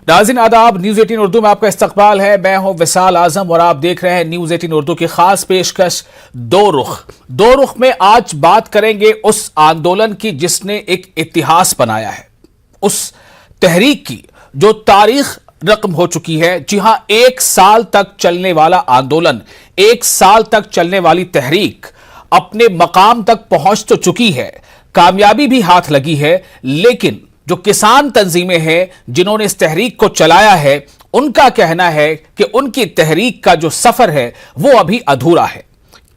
नाज़रीन आदाब, न्यूज 18 उर्दू में आपका इस्तकबाल है। मैं हूं विसाल आजम और आप देख रहे हैं न्यूज 18 उर्दू की खास पेशकश दो रुख में आज बात करेंगे उस आंदोलन की जिसने एक इतिहास बनाया है, उस तहरीक की जो तारीख रकम हो चुकी है। जी हां, 1 साल तक चलने वाला आंदोलन, 1 साल तक चलने वाली तहरीक अपने मकाम तक पहुंच तो चुकी है, कामयाबी भी हाथ लगी है, लेकिन जो किसान तंजीमें हैं जिन्होंने इस तहरीक को चलाया है, उनका कहना है कि उनकी तहरीक का जो सफर है वो अभी अधूरा है।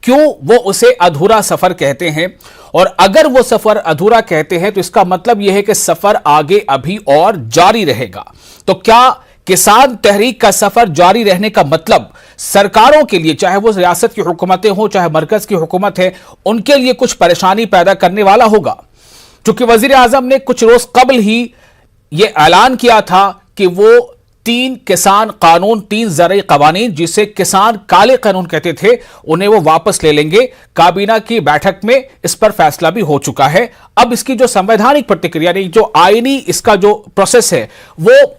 क्यों वो उसे अधूरा सफर कहते हैं, और अगर वो सफर अधूरा कहते हैं तो इसका मतलब यह है कि सफर आगे अभी और जारी रहेगा। तो क्या किसान तहरीक का सफर जारी रहने का मतलब सरकारों के लिए, चाहे वो रियासत की हुकूमतें हो चाहे मरकज की हुकूमत है, उनके लिए कुछ परेशानी पैदा करने वाला होगा? चूंकि वजीर आजम ने कुछ रोज कबल ही यह ऐलान किया था कि वो 3 किसान कानून, 3 ज़रई कवानीन जिसे किसान काले कानून कहते थे, उन्हें वो वापस ले लेंगे। काबीना की बैठक में इस पर फैसला भी हो चुका है। अब इसकी जो संवैधानिक प्रतिक्रिया, यानी जो आईनी इसका जो प्रोसेस है, वो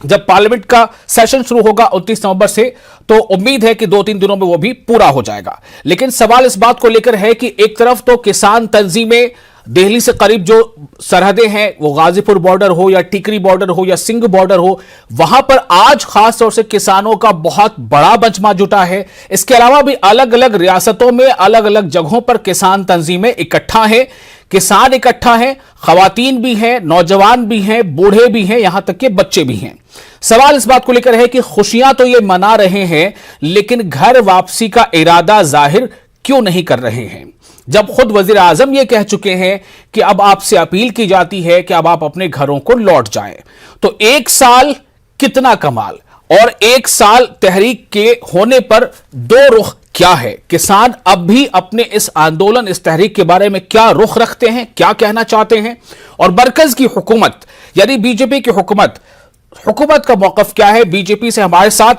जब पार्लियामेंट का सेशन शुरू होगा 29 नवंबर से, तो उम्मीद है कि 2-3 दिनों में वो भी पूरा हो जाएगा। लेकिन सवाल इस बात को लेकर है कि एक तरफ तो किसान तंजीमें दिल्ली से करीब जो सरहदें हैं, वो गाजीपुर बॉर्डर हो या टिकरी बॉर्डर हो या सिंध बॉर्डर हो, वहां पर आज खास तौर से किसानों का बहुत बड़ा मजमा जुटा है। इसके अलावा भी अलग अलग रियासतों में अलग अलग जगहों पर किसान तंजीमें इकट्ठा हैं, किसान इकट्ठा हैं, खवातीन भी हैं, नौजवान भी हैं, बूढ़े भी हैं, यहां तक के बच्चे भी हैं। सवाल इस बात को लेकर है कि खुशियां तो ये मना रहे हैं, लेकिन घर वापसी का इरादा जाहिर क्यों नहीं कर रहे हैं, जब खुद वजीर आजम ये कह चुके हैं कि अब आपसे अपील की जाती है कि अब आप अपने घरों को लौट जाएं। तो 1 साल कितना कमाल, और 1 साल तहरीक के होने पर 2 रुख क्या है? किसान अब भी अपने इस आंदोलन, इस तहरीक के बारे में क्या रुख रखते हैं, क्या कहना चाहते हैं, और मरकज की हुकूमत यानी बीजेपी की हुकूमत का मौकफ क्या है? बीजेपी से हमारे साथ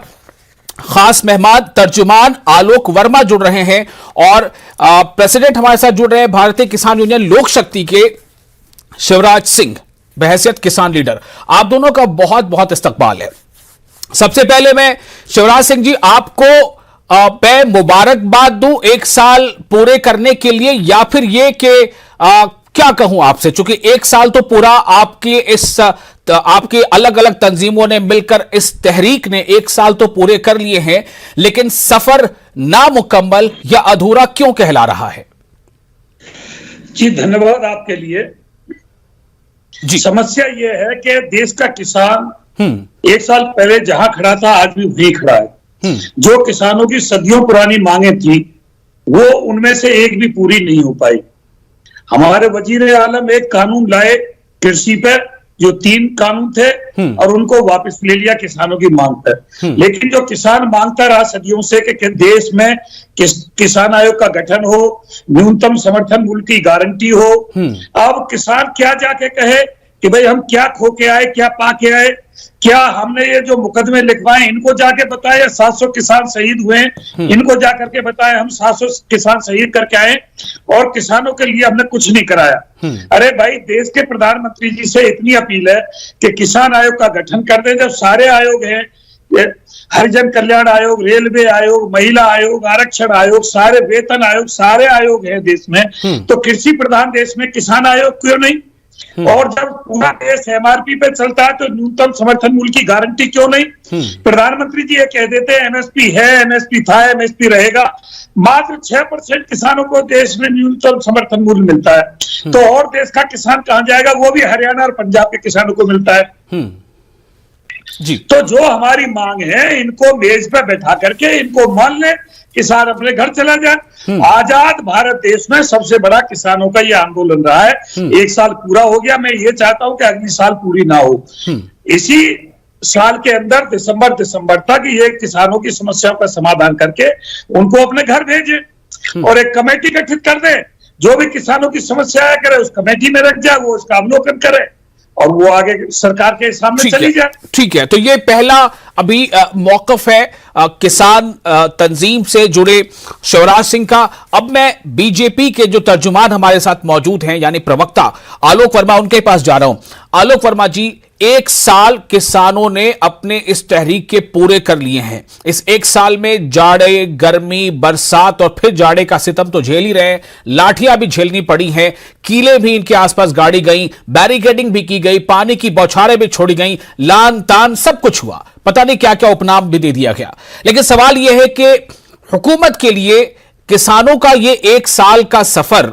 खास मेहमान तर्जुमान आलोक वर्मा जुड़ रहे हैं और प्रेसिडेंट हमारे साथ जुड़ रहे हैं भारतीय किसान यूनियन लोक शक्ति के शिवराज सिंह, बहैसियत किसान लीडर। आप दोनों का बहुत बहुत इस्तकबाल है। सबसे पहले मैं शिवराज सिंह जी आपको मैं मुबारकबाद दूं 1 साल पूरे करने के लिए, या फिर ये कि क्या कहूं आपसे, चूंकि 1 साल तो पूरा आपके अलग अलग तंजीमों ने मिलकर, इस तहरीक ने 1 साल तो पूरे कर लिए हैं, लेकिन सफर नामुकम्मल या अधूरा क्यों कहला रहा है? जी धन्यवाद आपके लिए जी। समस्या यह है कि देश का किसान 1 साल पहले जहां खड़ा था आज भी वहीं खड़ा है। जो किसानों की सदियों पुरानी मांगे थी वो उनमें से एक भी पूरी नहीं हो पाई। हमारे वजीर आलम एक कानून लाए कृषि पर, जो 3 कानून थे, और उनको वापस ले लिया किसानों की मांग पर। लेकिन जो किसान मांगता रहा सदियों से कि देश में किसान आयोग का गठन हो, न्यूनतम समर्थन मूल्य की गारंटी हो। अब किसान क्या जाके कहे कि भाई हम क्या खो के आए, क्या पा के आए, क्या हमने ये जो मुकदमे लिखवाए इनको जाके बताए, 700 किसान शहीद हुए इनको जाकर के बताए हम 700 किसान शहीद करके आए और किसानों के लिए हमने कुछ नहीं कराया। अरे भाई, देश के प्रधानमंत्री जी से इतनी अपील है कि किसान आयोग का गठन कर दें। जब सारे आयोग हैं, हरिजन कल्याण आयोग, रेलवे आयोग, महिला आयोग, आरक्षण आयोग, सारे वेतन आयोग, सारे आयोग हैं देश में, तो कृषि प्रधान देश में किसान आयोग क्यों नहीं? और जब पूरा देश एमआरपी पे चलता है तो न्यूनतम समर्थन मूल्य की गारंटी क्यों नहीं? प्रधानमंत्री जी ये कह देते हैं एमएसपी है, एमएसपी था, एमएसपी रहेगा। मात्र 6% किसानों को देश में न्यूनतम समर्थन मूल्य मिलता है, तो और देश का किसान कहां जाएगा? वो भी हरियाणा और पंजाब के किसानों को मिलता है जी। तो जो हमारी मांग है इनको मेज पे बैठा करके इनको मान ले, किसान अपने घर चला जाए। आजाद भारत देश में सबसे बड़ा किसानों का ये आंदोलन रहा है। 1 साल पूरा हो गया, मैं ये चाहता हूं कि अगली साल पूरी ना हो, इसी साल के अंदर दिसंबर तक ये किसानों की समस्याओं का समाधान करके उनको अपने घर भेजे और एक कमेटी गठित कर दे, जो भी किसानों की समस्या है करे उस कमेटी में रख जाए, वो उसका अवलोकन करे और वो आगे सरकार के सामने चली जाए। ठीक है, तो ये पहला अभी मौकफ है किसान तंजीम से जुड़े शिवराज सिंह का। अब मैं बीजेपी के जो तर्जुमान हमारे साथ मौजूद हैं यानी प्रवक्ता आलोक वर्मा, उनके पास जा रहा हूं। आलोक वर्मा जी, 1 साल किसानों ने अपने इस तहरीक के पूरे कर लिए हैं। इस 1 साल में जाड़े, गर्मी, बरसात और फिर जाड़े का सितम तो झेल ही रहे हैं, लाठियां भी झेलनी पड़ी हैं, कीले भी इनके आसपास गाड़ी गई, बैरिकेडिंग भी की गई, पानी की बौछारें भी छोड़ी गई, लान तान सब कुछ हुआ, पता नहीं क्या क्या उपनाम भी दे दिया गया। लेकिन सवाल यह है कि हुकूमत के लिए किसानों का यह 1 साल का सफर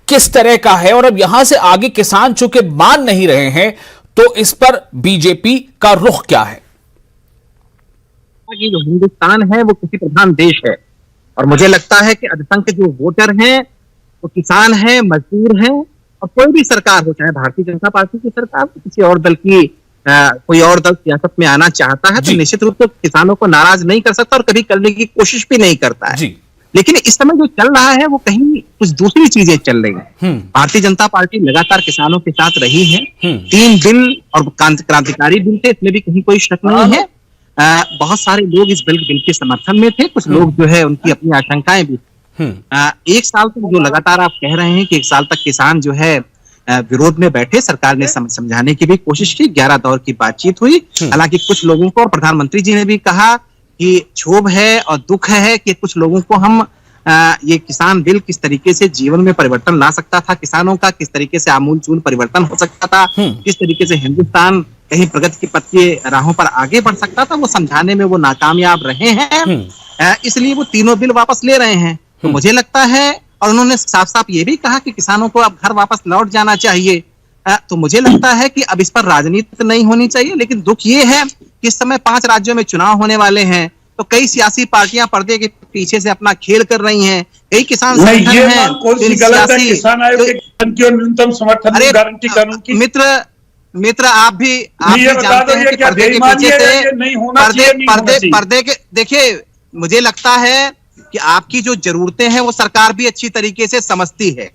किस तरह का है, और अब यहां से आगे किसान चूंकि मान नहीं रहे हैं तो इस पर बीजेपी का रुख क्या है? जो हिंदुस्तान है वो कृषि प्रधान देश है, और मुझे लगता है कि अधिकांश जो वोटर हैं वो किसान हैं, मजदूर हैं, और कोई भी सरकार हो, चाहे भारतीय जनता पार्टी की सरकार, किसी और दल की कोई और दल सियासत में आना चाहता है तो निश्चित रूप से किसानों को नाराज नहीं कर सकता और कभी करने की कोशिश भी नहीं करता है। लेकिन इस समय जो चल रहा है वो कहीं कुछ दूसरी चीजें चल रही हैं। भारतीय जनता पार्टी लगातार किसानों के साथ रही है। 3 बिल और क्रांतिकारी बिल थे, इसमें भी कहीं कोई शक नहीं है। बहुत सारे लोग इस बिल के समर्थन में थे, कुछ लोग जो है उनकी अपनी आशंकाएं भी। 1 साल तक जो लगातार आप कह रहे हैं कि 1 साल तक किसान जो है विरोध में बैठे, सरकार ने समझाने की भी कोशिश की, 11 दौर की बातचीत हुई। हालांकि कुछ लोगों को, और प्रधानमंत्री जी ने भी कहा कि क्षोभ है और दुख है कि कुछ लोगों को हम ये किसान बिल किस तरीके से जीवन में परिवर्तन ला सकता था, किसानों का किस तरीके से आमूलचूल परिवर्तन हो सकता था, किस तरीके से हिंदुस्तान कहीं प्रगति की पथ की राहों पर आगे बढ़ सकता था, वो समझाने में वो नाकामयाब रहे हैं। इसलिए वो तीनों बिल वापस ले रहे हैं। तो मुझे लगता है, और उन्होंने साफ साफ ये भी कहा कि किसानों को अब घर वापस लौट जाना चाहिए। तो मुझे लगता है कि अब इस पर राजनीति नहीं होनी चाहिए। लेकिन दुख ये है कि इस समय 5 राज्यों में चुनाव होने वाले हैं, तो कई सियासी पार्टियां पर्दे के पीछे से अपना खेल कर रही हैं। कई किसान संगठन हैं, न्यूनतम समर्थन गारंटी कानून की। मित्र आप भी जानते हैं कि पर्दे के पीछे से पर्दे के, देखिए मुझे लगता है कि आपकी जो जरूरतें हैं वो सरकार भी अच्छी तरीके से समझती है।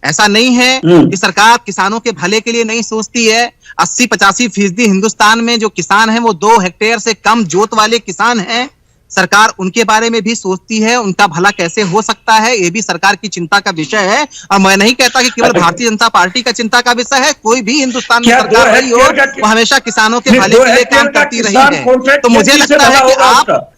ऐसा नहीं है कि सरकार किसानों के भले के लिए नहीं सोचती है। 80-85% हिंदुस्तान में जो किसान हैं वो 2 हेक्टेयर से कम जोत वाले किसान हैं। सरकार उनके बारे में भी सोचती है, उनका भला कैसे हो सकता है ये भी सरकार की चिंता का विषय है। और मैं नहीं कहता कि केवल भारतीय जनता पार्टी का चिंता का विषय है, कोई भी हिंदुस्तान में सरकार रही हो वो हमेशा किसानों के भले के लिए काम करती रही है। तो मुझे लगता है कि आप,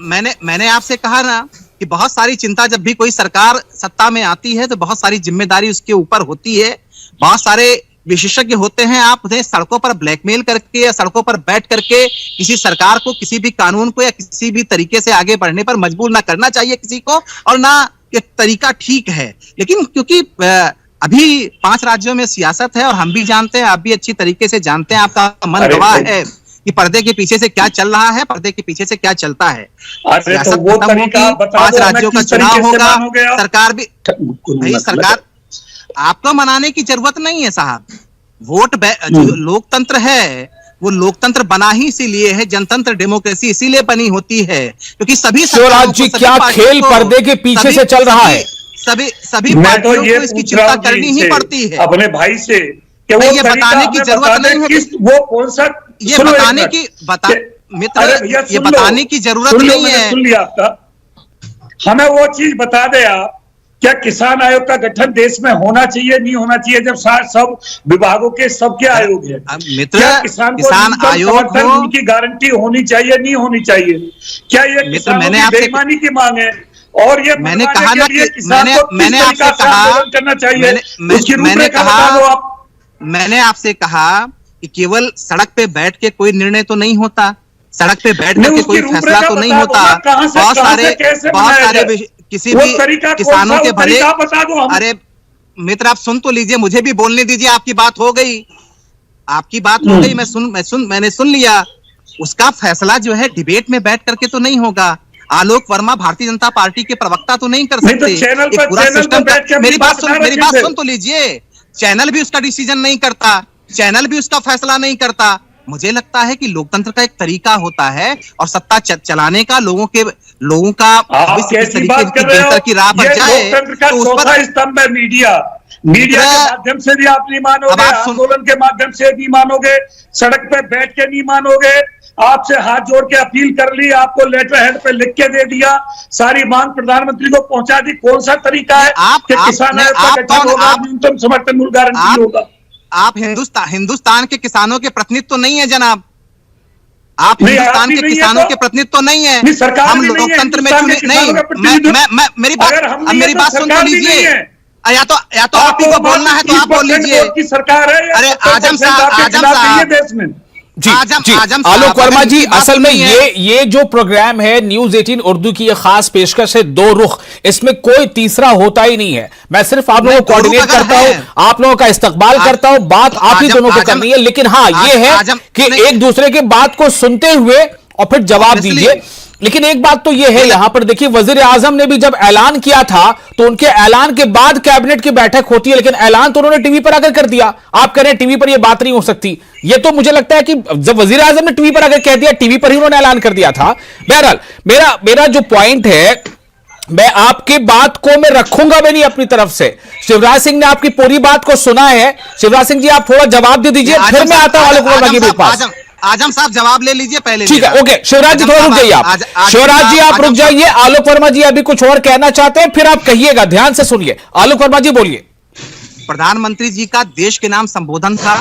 मैंने आपसे कहा ना कि बहुत सारी चिंता, जब भी कोई सरकार सत्ता में आती है तो बहुत सारी जिम्मेदारी उसके ऊपर होती है। बहुत सारे विशेषज्ञ होते हैं, आप उन्हें सड़कों पर ब्लैकमेल करके या सड़कों पर बैठ करके किसी सरकार को, किसी भी कानून को या किसी भी तरीके से आगे बढ़ने पर मजबूर ना करना चाहिए किसी को, और ना ये तरीका ठीक है। लेकिन क्योंकि अभी 5 राज्यों में सियासत है और हम भी जानते हैं, आप भी अच्छी तरीके से जानते हैं, आपका मन गवाह है कि पर्दे के पीछे से क्या चल रहा है, पर्दे के पीछे से क्या चलता है। सियासत खत्म होगी, 5 राज्यों का चुनाव होगा, सरकार भी, भाई सरकार आपको मनाने की जरूरत नहीं है साहब। वोट जो लोकतंत्र है वो लोकतंत्र बना ही इसीलिए है, जनतंत्र डेमोक्रेसी इसीलिए बनी होती है क्योंकि सभी जी क्या खेल पर्दे के पीछे से चल रहा है। सभी पार्टियों को इसकी चिंता करनी ही पड़ती है अपने भाई से कि वो ये बताने की जरूरत नहीं है, वो कौन सा, ये बताने की मित्र ये बताने की जरूरत नहीं है। सुन लिया आपका, हमें वो चीज बता दे आप, क्या किसान आयोग का गठन देश में होना चाहिए, नहीं होना चाहिए, जब सब विभागों के सबके आयोग है। मित्र, किसान आयोग उनकी गारंटी होनी चाहिए, नहीं होनी चाहिए? क्या ये किसानों की बेईमानी की मांग है? और ये मैंने कहा ना कि मैंने आपसे कहा करना चाहिए, मैंने आपसे कहा कि केवल सड़क पे बैठ के कोई निर्णय तो नहीं होता, सड़क पे बैठ करके कोई फैसला तो नहीं होता। बहुत सारे किसी भी किसानों के भले, अरे मित्र आप सुन तो लीजिए, मुझे भी बोलने दीजिए। आपकी बात हो गई, आपकी बात हो गई, मैंने सुन लिया। उसका फैसला जो है डिबेट में बैठ करके तो नहीं होगा। आलोक वर्मा भारतीय जनता पार्टी के प्रवक्ता तो नहीं कर सकते पूरा सिस्टम। मेरी बात सुन तो लीजिए। चैनल भी उसका डिसीजन नहीं करता, चैनल भी उसका फैसला नहीं करता। मुझे लगता है कि लोकतंत्र का एक तरीका होता है और सत्ता चलाने का, लोगों का भविष्य किस तरीके की बेहतर की राह पर जाए तो उस पर स्तंभ है मीडिया के माध्यम से भी आप नहीं मानोगे, आंदोलन के माध्यम से नहीं मानोगे, सड़क पे बैठ के नहीं मानोगे, आपसे हाथ जोड़ के अपील कर ली, आपको लेटर हेड पे लिख के दे दिया, सारी मांग प्रधानमंत्री को पहुंचा दी। कौन सा तरीका है कि किसान न्यूनतम समर्थन मूल्य गारंटी होगा? आप हिंदुस्तान के किसानों के प्रतिनिधि तो नहीं है जनाब, आप हिंदुस्तान के किसानों के प्रतिनिधि तो नहीं है। हम लोकतंत्र में चुने नहीं। मेरी बात सुन तो लीजिए। या तो आप ही को बोलना है तो आप बोल लीजिए। की सरकार है। अरे आजम साहब देश में जी आलोक वर्मा जी, असल में ये जो प्रोग्राम है न्यूज 18 उर्दू की ये खास पेशकश है दो रुख, इसमें कोई तीसरा होता ही नहीं है। मैं सिर्फ आप लोगों को कोऑर्डिनेट करता हूं, आप लोगों का इस्तकबाल करता हूं, बात आप ही दोनों को करनी है। लेकिन हाँ ये है कि एक दूसरे की बात को सुनते हुए और फिर जवाब दीजिए। लेकिन एक बात तो यह है, यहां पर देखिए वजीर आजम ने भी जब ऐलान किया था तो उनके ऐलान के बाद कैबिनेट की बैठक होती है, लेकिन ऐलान तो उन्होंने टीवी पर आकर कर दिया। आप कह रहे हैं टीवी पर यह बात नहीं हो सकती, यह तो मुझे लगता है कि जब वजीर आजम ने टीवी पर आकर कह दिया, टीवी पर ही उन्होंने ऐलान कर दिया था। बहरहाल मेरा जो पॉइंट है, मैं आपकी बात को मैं रखूंगा भी नहीं अपनी तरफ से। शिवराज सिंह ने आपकी पूरी बात को सुना है। शिवराज सिंह जी आप थोड़ा जवाब दे दीजिए, फिर मैं आता हूं आलोक वर्मा जी के पास। आजम साहब जवाब ले लीजिए पहले। ठीक है, ओके शिवराज जी थोड़ा रुक जाइए आप। शिवराज जी आप रुक जाइए। आलोक वर्मा जी अभी कुछ और कहना चाहते हैं, फिर आप कहिएगा, ध्यान से सुनिए। आलोक वर्मा जी बोलिए। प्रधानमंत्री जी का देश के नाम संबोधन था,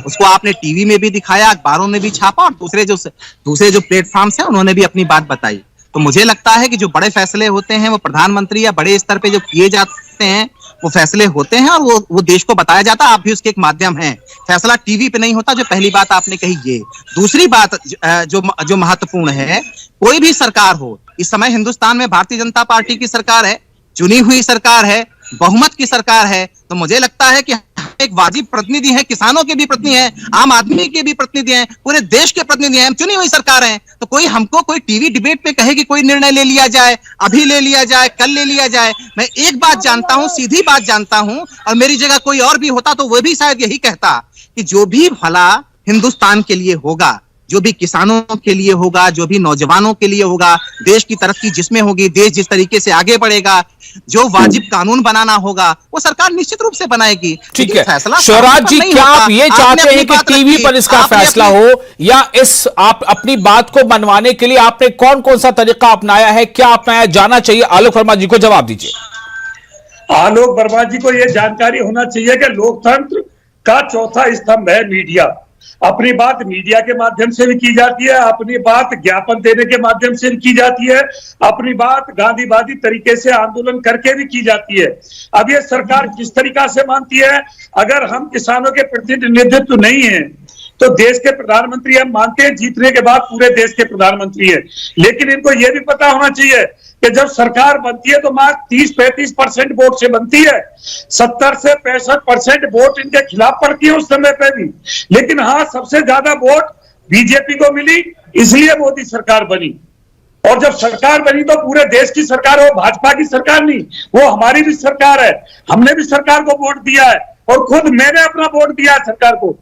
उसको आपने टीवी में भी दिखाया, अखबारों में भी छापा, और दूसरे जो प्लेटफॉर्म्स हैं उन्होंने भी अपनी बात बताई। तो मुझे लगता है कि जो बड़े फैसले होते हैं वो प्रधानमंत्री या बड़े स्तर पे जो किए जाते हैं वो फैसले होते हैं, और वो देश को बताया जाता है। आप भी उसके एक माध्यम हैं। फैसला टीवी पे नहीं होता, जो पहली बात आपने कही ये। दूसरी बात जो महत्वपूर्ण है, कोई भी सरकार हो, इस समय हिंदुस्तान में भारतीय जनता पार्टी की सरकार है, चुनी हुई सरकार है, बहुमत की सरकार है। तो मुझे लगता है कि एक वाजिब प्रतिनिधि है, किसानों के भी प्रतिनिधि हैं, आम आदमी के भी प्रतिनिधि हैं, पूरे देश के प्रतिनिधि हैं, हम चुनी हुई सरकार हैं। तो कोई हमको कोई टीवी डिबेट पे कहे कि कोई निर्णय ले लिया जाए, अभी ले लिया जाए, कल ले लिया जाए। मैं एक बात जानता हूं, सीधी बात जानता हूं, और मेरी जगह कोई और भी होता तो वह भी शायद यही कहता कि जो भी भला हिंदुस्तान के लिए होगा, जो भी किसानों के लिए होगा, जो भी नौजवानों के लिए होगा, देश की तरक्की जिसमें होगी, देश जिस तरीके से आगे बढ़ेगा, जो वाजिब कानून बनाना होगा वो सरकार निश्चित रूप से बनाएगी। ठीक है शिवराज जी, क्या आप ये चाहते हैं कि टीवी पर इसका फैसला हो, या इस आप अपनी बात को मनवाने के लिए आपने कौन कौन सा तरीका अपनाया है, क्या अपनाया जाना चाहिए? आलोक वर्मा जी को जवाब दीजिए। आलोक वर्मा जी को यह जानकारी होना चाहिए कि लोकतंत्र का चौथा स्तंभ है मीडिया। अपनी बात मीडिया के माध्यम से भी की जाती है, अपनी बात ज्ञापन देने के माध्यम से भी की जाती है, अपनी बात गांधीवादी तरीके से आंदोलन करके भी की जाती है। अब ये सरकार किस तरीका से मानती है, अगर हम किसानों के प्रतिनिधित्व नहीं है तो देश के प्रधानमंत्री हम मानते हैं जीतने के बाद पूरे देश के प्रधानमंत्री है। लेकिन इनको यह भी पता होना चाहिए कि जब सरकार बनती है तो मात्र 30-35% वोट से बनती है, 70 से 65% वोट इनके खिलाफ पड़ती है उस समय पे भी। लेकिन हाँ, सबसे ज्यादा वोट बीजेपी को मिली, इसलिए मोदी सरकार बनी। और जब सरकार बनी तो पूरे देश की सरकार हो, भाजपा की सरकार नहीं, वो हमारी भी सरकार है। हमने भी सरकार को वोट दिया है, और खुद मैंने अपना वोट दिया है सरकार को।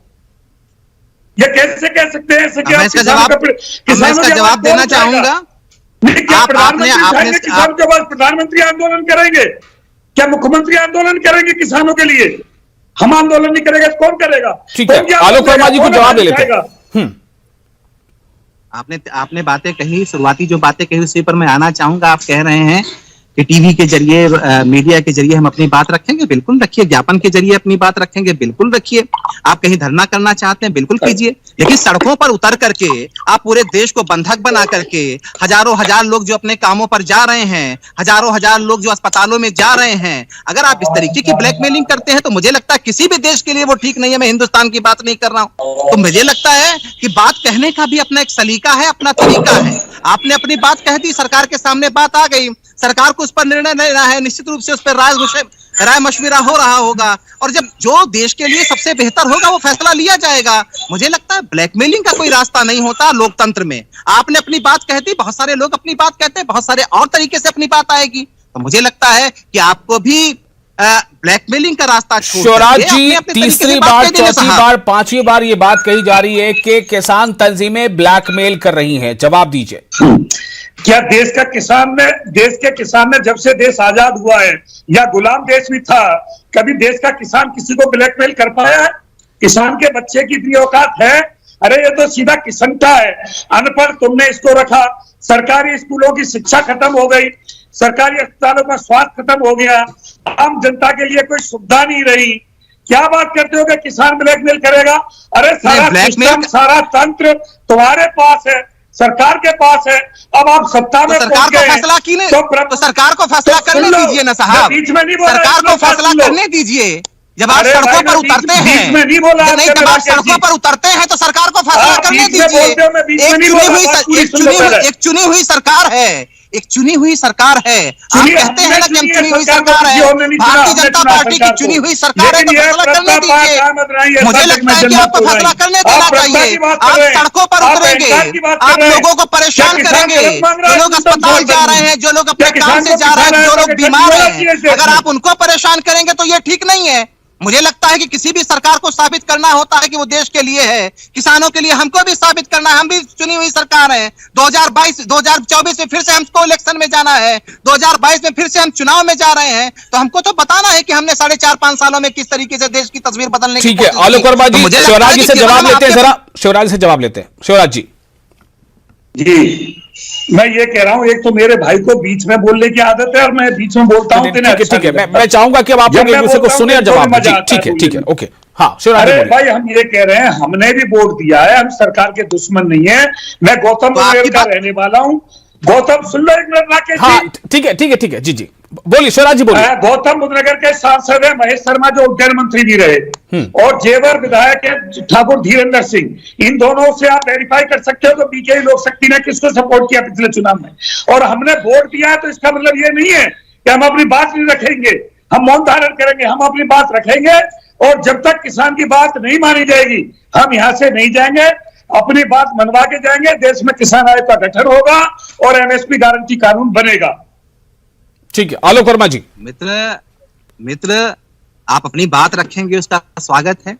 ये कैसे कह सकते हैं? मैं इसका जवाब देना चाहूंगा। क्या प्रधानमंत्री किसान के बाद प्रधानमंत्री आंदोलन करेंगे? क्या मुख्यमंत्री आंदोलन करेंगे किसानों के लिए? हम आंदोलन नहीं करेंगे तो कौन करेगा? ठीक है, आलोक वर्मा जी को जवाब दे लेते हैं। आपने बातें कही, शुरुआती जो बातें कही उसी पर मैं आना चाहूंगा। आप कह रहे हैं कि टीवी के जरिए, मीडिया के जरिए हम अपनी बात रखेंगे, बिल्कुल रखिए। ज्ञापन के जरिए अपनी बात रखेंगे, बिल्कुल रखिए। आप कहीं धरना करना चाहते हैं, बिल्कुल कीजिए। लेकिन सड़कों पर उतर करके आप पूरे देश को बंधक बना करके, हजारों हजार लोग जो अपने कामों पर जा रहे हैं, हजारों हजार लोग जो अस्पतालों में जा रहे हैं, अगर आप इस तरीके की ब्लैकमेलिंग करते हैं तो मुझे लगता है किसी भी देश के लिए वो ठीक नहीं है। मैं हिंदुस्तान की बात नहीं कर रहा हूं। तो मुझे लगता है कि बात कहने का भी अपना एक सलीका है, अपना तरीका है। आपने अपनी बात कह दी, सरकार के सामने बात आ गई, सरकार को उस पर निर्णय लेना है, निश्चित रूप से उस पर राय मशविरा हो रहा होगा, और जब जो देश के लिए सबसे बेहतर होगा वो फैसला लिया जाएगा। मुझे लगता है ब्लैकमेलिंग का कोई रास्ता नहीं होता लोकतंत्र में। आपने अपनी बात कह दी, बहुत सारे लोग अपनी बात कहते हैं, बहुत सारे और तरीके से अपनी बात आएगी। तो मुझे लगता है कि आपको भी ब्लैकमेलिंग का रास्ता छोड़ शिवराज जी, तीसरी बार, चौथी बार, पांचवी बार ये बात कही जा रही है कि किसान तंजीमें ब्लैकमेल कर रही हैं। जवाब दीजिए। क्या देश के किसान ने जब से देश आजाद हुआ है या गुलाम देश भी था, कभी देश का किसान किसी को ब्लैकमेल कर पाया है? किसान के बच्चे की इतनी औकात है अरे ये तो सीधा किसनता है। अनपढ़ तुमने इसको रखा, सरकारी स्कूलों की शिक्षा खत्म हो गई, सरकारी अस्पतालों का स्वास्थ्य खत्म हो गया, आम जनता के लिए कोई सुविधा नहीं रही। क्या बात करते हो कि किसान ब्लैकमेल करेगा? अरे सारा सिस्टम, सारा तंत्र तुम्हारे पास है, सरकार के पास है। अब आप सत्ता में सरकार को फैसला की नहीं, तो सरकार को फैसला करने दीजिए ना साहब, बीच में नहीं बोला, सरकार को फैसला करने दीजिए। जब आप सड़कों पर उतरते हैं, नहीं बोला, नहीं जब आप सड़कों पर उतरते हैं तो सरकार को फैसला करने दीजिए। एक चुनी हुई सरकार है, एक चुनी हुई सरकार है। आप कहते हैं ना कि हम चुनी हुई सरकार है, भारतीय जनता पार्टी की चुनी हुई सरकार है, तो फैसला करने दीजिए। मुझे लगता है कि आपको फैसला करने देना चाहिए। आप सड़कों पर उतरेंगे, आप लोगों को परेशान करेंगे, जो लोग अस्पताल जा रहे हैं, जो लोग अपने काम से जा रहे हैं, जो लोग बीमार हैं, अगर आप उनको परेशान करेंगे तो ये ठीक नहीं है। मुझे लगता है कि किसी भी सरकार को साबित करना होता है कि वो देश के लिए है, किसानों के लिए। हमको भी साबित करना है, हम भी चुनी हुई सरकार है। 2024 में फिर से हमको इलेक्शन में जाना है, 2022 में फिर से हम चुनाव में जा रहे हैं, तो हमको तो बताना है कि हमने 4.5-5 सालों में किस तरीके से देश की तस्वीर बदलने की ठीक है। आलोक वर्मा जी, शिवराज जी से जवाब लेते हैं, जरा शिवराज जी से जवाब लेते हैं। शिवराज जी। जी, मैं ये कह रहा हूं, एक तो मेरे भाई को बीच में बोलने की आदत है और मैं बीच में बोलता हूं। ठीक है, मैं चाहूंगा कि अब आप लोग एक दूसरे को सुने और जवाब दें। ठीक है, ओके। हाँ शिवराज जी। अरे भाई, हम ये कह रहे हैं, हमने भी वोट दिया है, हम सरकार के दुश्मन नहीं है। मैं गौतम बुद्ध का रहने वाला हूं। गौतम, सुन लो एक मिनट राकेश जी। ठीक है, जी बोलिए शिवराज जी, बोलिए। गौतम बुद्ध नगर के सांसद है महेश शर्मा, जो उद्यान मंत्री भी रहे, और जेवर विधायक है ठाकुर धीरेन्द्र सिंह। इन दोनों से आप वेरीफाई कर सकते हो तो बीके लोक शक्ति ने किसको सपोर्ट किया पिछले चुनाव में। और हमने वोट दिया है, तो इसका मतलब ये नहीं है कि हम अपनी बात नहीं रखेंगे। हम मौन धारण करेंगे, हम अपनी बात रखेंगे, और जब तक किसान की बात नहीं मानी जाएगी, हम यहाँ से नहीं जाएंगे। अपनी बात मनवा के जाएंगे। देश में किसान आयोग का गठन होगा और एमएसपी गारंटी कानून बनेगा। ठीक है, आलोक वर्मा जी। मित्र, आप अपनी बात रखेंगे, उसका स्वागत है,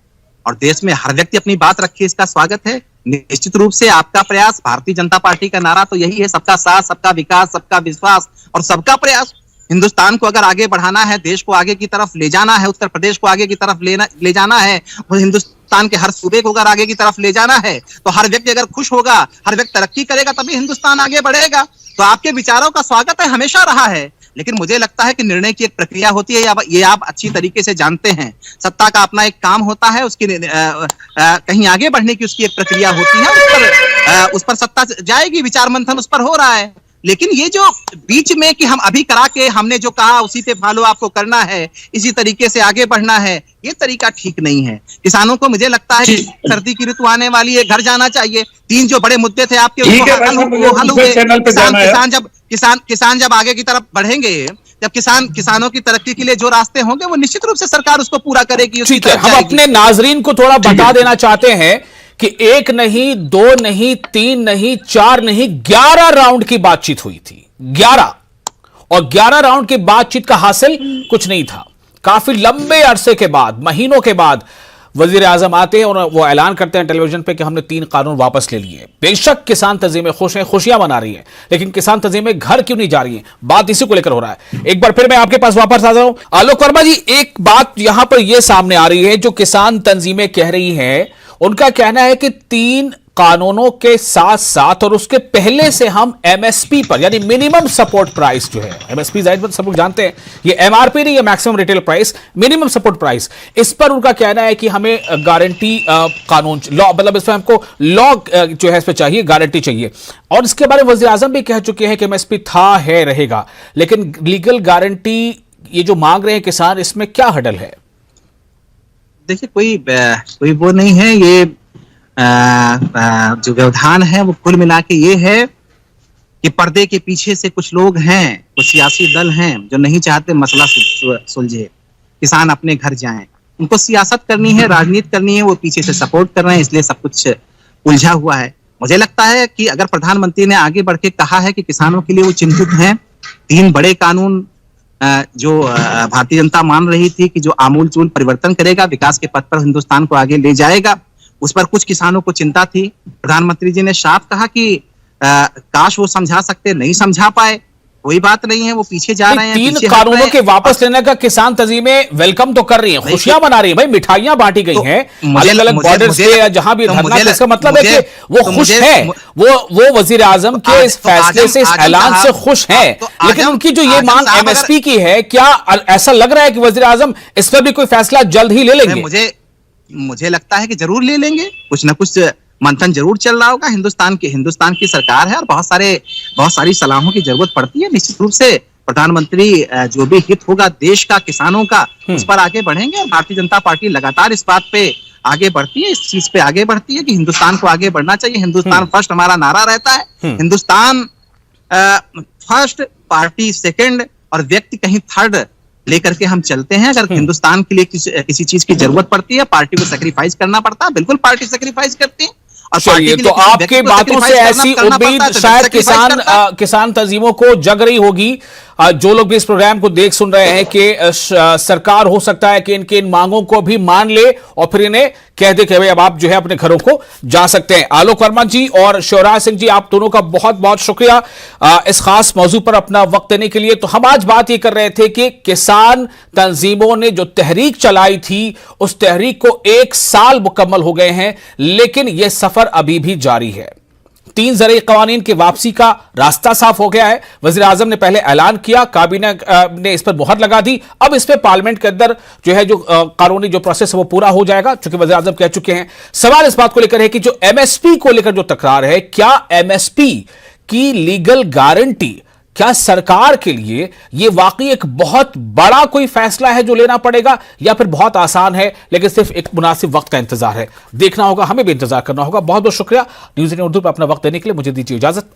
और देश में हर व्यक्ति अपनी बात रखे, इसका स्वागत है। निश्चित रूप से आपका प्रयास, भारतीय जनता पार्टी का नारा तो यही है, सबका साथ, सबका विकास, सबका विश्वास और सबका प्रयास। हिंदुस्तान को अगर आगे बढ़ाना है, देश को आगे की तरफ ले जाना है, उत्तर प्रदेश को आगे की तरफ ले जाना है, और हिंदुस्तान के हर सूबे को अगर आगे की तरफ ले जाना है, तो हर व्यक्ति अगर खुश होगा, हर व्यक्ति तरक्की करेगा, तभी हिंदुस्तान आगे बढ़ेगा। तो आपके विचारों का स्वागत है, हमेशा रहा है। लेकिन मुझे लगता है कि निर्णय की एक प्रक्रिया होती है, ये आप अच्छी तरीके से जानते हैं। सत्ता का अपना एक काम होता है, उसकी कहीं आगे बढ़ने की उसकी एक प्रक्रिया होती है, उस पर सत्ता जाएगी, विचार मंथन उस पर हो रहा है। लेकिन ये जो बीच में कि हम अभी करा के हमने जो कहा उसी पे फॉलो आपको करना है, इसी तरीके से आगे बढ़ना है, ये तरीका ठीक नहीं है। किसानों को मुझे लगता है कि सर्दी की ऋतु आने वाली है, घर जाना चाहिए। 3 जो बड़े मुद्दे थे आपके, वो हल हुए। किसान जब आगे की तरफ बढ़ेंगे, जब किसानों की तरक्की के लिए जो रास्ते होंगे, वो निश्चित रूप से सरकार उसको पूरा करेगी। ठीक है, हम अपने नाजरीन को थोड़ा बता देना चाहते हैं कि 1 नहीं, 2 नहीं, 3 नहीं, 4 नहीं, 11 राउंड की बातचीत हुई थी। 11 और 11 राउंड की बातचीत का हासिल कुछ नहीं था। काफी लंबे अरसे के बाद, महीनों के बाद वजीर आजम आते हैं और वो ऐलान करते हैं टेलीविजन पे कि हमने 3 कानून वापस ले लिए। बेशक किसान तंजीमें खुश हैं, खुशियां मना रही हैं, लेकिन किसान तंजीमें घर क्यों नहीं जा रही हैं? बात इसी को लेकर हो रहा है। एक बार फिर मैं आपके पास वापस आ जाऊं। आलोक वर्मा जी, एक बात यहां पर यह सामने आ रही है, जो किसान तंजीमें कह रही हैं, उनका कहना है कि 3 कानूनों के साथ साथ और उसके पहले से हम एमएसपी पर, यानी मिनिमम सपोर्ट प्राइस जो है, एमएसपी जाहिर सब लोग जानते हैं, ये एमआरपी नहीं है, maximum retail price, minimum support price, इस पर उनका कहना है कि हमें गारंटी कानून, लॉ, मतलब इसमें हमको लॉ जो है इस पर चाहिए, गारंटी चाहिए। और इसके बारे में वज़ीर आज़म भी कह चुके हैं कि एमएसपी था, है, रहेगा, लेकिन लीगल गारंटी ये जो मांग रहे हैं किसान, इसमें क्या हडल है? देखिए, कोई वो नहीं है। ये जो व्यवधान है वो कुल मिला के ये है कि पर्दे के पीछे से कुछ लोग हैं, कुछ सियासी दल हैं जो नहीं चाहते मसला सुलझे, किसान अपने घर जाएं। उनको सियासत करनी है, राजनीति करनी है, वो पीछे से सपोर्ट कर रहे हैं, इसलिए सब कुछ उलझा हुआ है। मुझे लगता है कि अगर प्रधानमंत्री ने आगे बढ़ के कहा है कि किसानों के लिए वो चिंतित हैं, 3 बड़े कानून जो भारतीय जनता मान रही थी कि जो आमूलचूल परिवर्तन करेगा, विकास के पथ पर हिंदुस्तान को आगे ले जाएगा, उस पर कुछ किसानों को चिंता थी। प्रधानमंत्री जी ने साफ कहा कि काश वो समझा सकते, नहीं समझा पाए। कोई बात नहीं है, वो पीछे जा रहे हैं, तीन पीछे हट कानूनों रहे हैं। के वापस लेने का किसान तंजीमें वेलकम तो कर रही हैं, खुशियां मना रही हैं भाई, मिठाइयां बांटी गई हैं अलग अलग बॉर्डर्स पे या जहां भी धरना। इसका मतलब है कि वो खुश हैं, वो वजीर आजम के इस फैसले से, इस ऐलान से खुश हैं, लेकिन उनकी जो ये मांग एमएसपी की है, क्या ऐसा लग रहा है कि वजीर आजम इस पर भी कोई फैसला जल्द ही ले लेंगे? मुझे लगता है कि जरूर ले लेंगे, कुछ ना कुछ मंथन जरूर चल रहा होगा। हिंदुस्तान की सरकार है और बहुत सारी सलाहों की जरूरत पड़ती है। निश्चित रूप से प्रधानमंत्री जो भी हित होगा देश का, किसानों का, उस पर आगे बढ़ेंगे। और भारतीय जनता पार्टी लगातार इस बात पे आगे बढ़ती है, इस चीज पे आगे बढ़ती है कि हिंदुस्तान को आगे बढ़ना चाहिए। हिंदुस्तान फर्स्ट हमारा नारा रहता है। हिंदुस्तान फर्स्ट, पार्टी सेकंड और व्यक्ति कहीं थर्ड लेकर के हम चलते हैं। अगर हिंदुस्तान के लिए किसी चीज की जरूरत पड़ती है, पार्टी को सेक्रीफाइस करना पड़ता है, बिल्कुल पार्टी सेक्रीफाइस करती है। और चलिए, तो आपके बातों से ऐसी उम्मीद शायद किसान तंजीमों को जग रही होगी, जो लोग भी इस प्रोग्राम को देख सुन रहे हैं, कि सरकार हो सकता है कि इनके इन मांगों को भी मान ले और फिर इन्हें कह दे कि भाई अब आप जो है अपने घरों को जा सकते हैं। आलोक वर्मा जी और शिवराज सिंह जी, आप दोनों का बहुत बहुत शुक्रिया इस खास मौजू पर अपना वक्त देने के लिए। तो हम आज बात ये कर रहे थे कि किसान तंजीमों ने जो तहरीक चलाई थी, उस तहरीक को 1 साल मुकम्मल हो गए हैं, लेकिन यह सफर अभी भी जारी है। 3 ज़रई क़वानीन की वापसी का रास्ता साफ हो गया है। वज़ीर आज़म ने पहले ऐलान किया, काबीना ने इस पर मुहर लगा दी। अब इस पर पार्लियामेंट के अंदर जो है, जो कानूनी जो प्रोसेस है वो पूरा हो जाएगा, चूंकि वज़ीर आज़म कह चुके हैं। सवाल इस बात को लेकर है कि जो एमएसपी को लेकर जो तकरार है, क्या एमएसपी की लीगल गारंटी, क्या सरकार के लिए यह वाकई एक बहुत बड़ा कोई फैसला है जो लेना पड़ेगा, या फिर बहुत आसान है लेकिन सिर्फ एक मुनासिब वक्त का इंतजार है? देखना होगा, हमें भी इंतजार करना होगा। बहुत बहुत शुक्रिया न्यूज़ 18 उर्दू पर अपना वक्त देने के लिए। मुझे दीजिए इजाजत।